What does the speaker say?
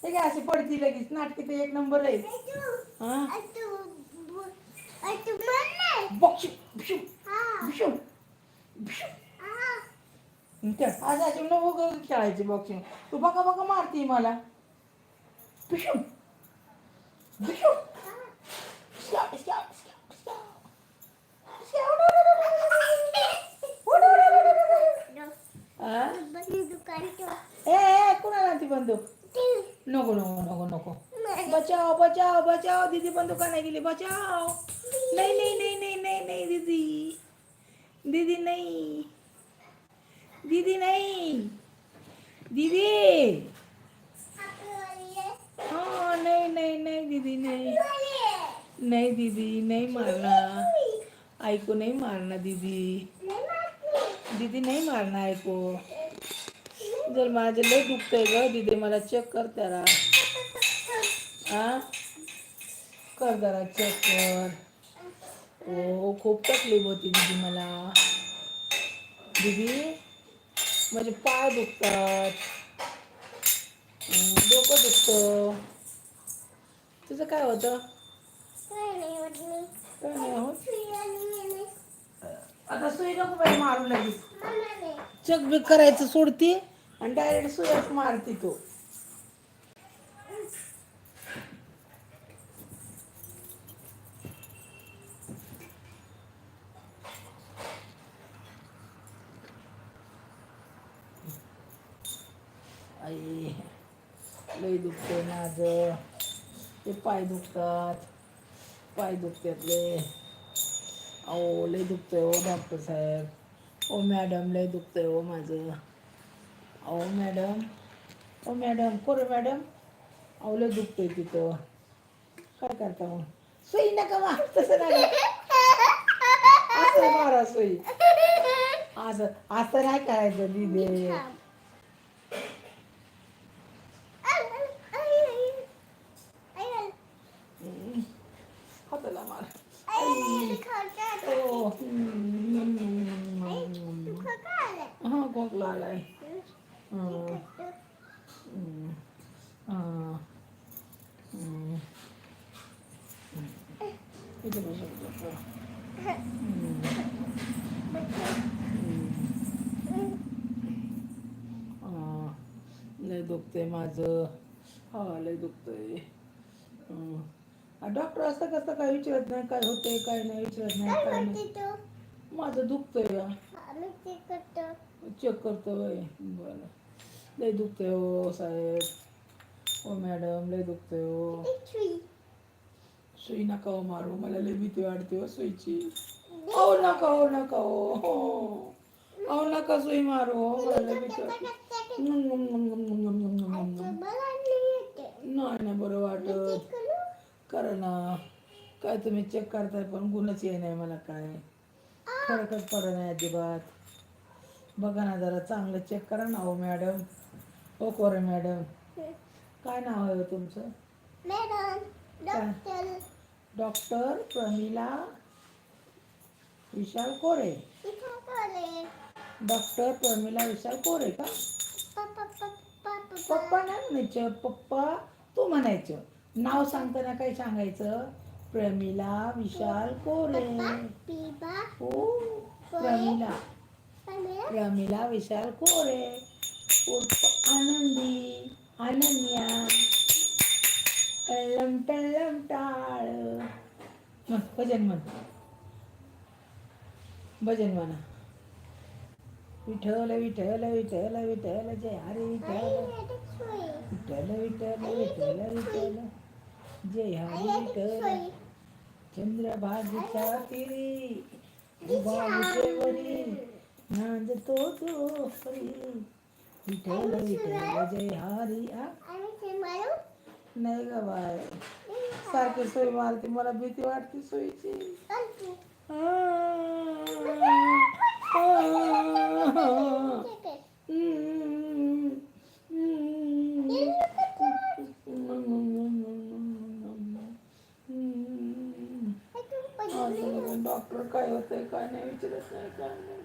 हे काय अशी पडती लगेच नाटकी ते एक नंबर आहे. हा बॉक्सिंग भिशू भिशू भिशू आज अजून नको खेळायची बॉक्सिंग. तू बघा बघा मारती मला. भिशू भिशू ए कुणाला ती बंदूक नको नको नको नको. बचाओ बचाओ बचाओ दीदी बंदूक आणायला गेली. बचाओ. नहीं नहीं नहीं नहीं नहीं नहीं दीदी दीदी नहीं दीदी नहीं दीदी. हाँ नहीं नहीं नहीं दीदी नहीं नहीं दीदी नहीं मारना. आई को नहीं मारना दीदी. दीदी नहीं मारना आई को. जर माझं लय दुखतंय ग दीदी मला चेक कर त्याला. हा कर जरा चेक कर. हो खूप तकलीफ होती दीदी मला. दीदी माझे पाय दुखतात. डोकं दुखतं. तुझं काय होतं. काय नाही होत. आता सुई नको बाई मारू लगेच. चेक बिक करायचं सोडती आणि डायरेक्ट सुयाच मारती तू. आई लई दुखते माझं. ते पाय दुखतात. पाय दुखतात लय. अहो लय दुखतंय हो डॉक्टर साहेब. ओ मॅडम लय दुखतंय हो माझं. अहो मॅडम ओ मॅडम कोरे मॅडम. अहो लय दुखतंय तिथं. काय करता मग. सुई नका मार तसं नाही. असं मारा सुई. असं असं नाही करायचं दीदी. हाताला मार. ओ हा खोकला आलाय. इथे बसू. लय दुखतंय माझं. हा लय दुखतंय. डॉक्टर असं कसं काय विचारत नाही काय होतंय काय नाही विचारत नाही काय नाही. माझं दुखतंय. चेक करतो बाई. बरं लय दुखतंय हो साहेब. ओ मॅडम लय दुखतंय हो. सुई नका हो मारू. मला लय भीती वाटते हो सुईची. अहो नका हो नका हो. अहो नका सुई मारू हो. मला लय भीती वाटते. नाही ना बरं वाटत. करा ना. काय तुम्ही चेक करताय पण गुणच ये नाही मला काय. फरकच पडत नाही अजिबात. बघा ना जरा चांगलं चेक करा ना हो मॅडम. हो कोरे मॅडम. काय नाव आहे तुमचं. डॉक्टर प्रमिला विशाल कोरे. डॉक्टर प्रमिला विशाल कोरे का. पप्पा नाही म्हणायचं. पप्पा तू म्हणायचं. नाव सांगताना काय सांगायचं. प्रमिला विशाल कोरे. हो प्रमिला प्रमिला विशाल कोरे उर्फ आनंदी अनन्या टल्लम टल्लम टाळ. भजन म्हण. भजन म्हणा. विठ्ठल विठ्ठल विठ्ठल विठ्ठल जय हरी विठ्ठल विठ्ठल विठ्ठल विठ्ठल विठ्ठल जय हरी विठ्ठल. चंद्रभागेच्या तीरी उभा विटेवरी नांदतो तो हरी विठ्ठल विठ्ठल जय हरी. नाही ग बाय सारखी सोय मारते. मला भीती वाटते सोयीची. डॉक्टर काय होतंय काय नाही विचारत नाही काय नाही.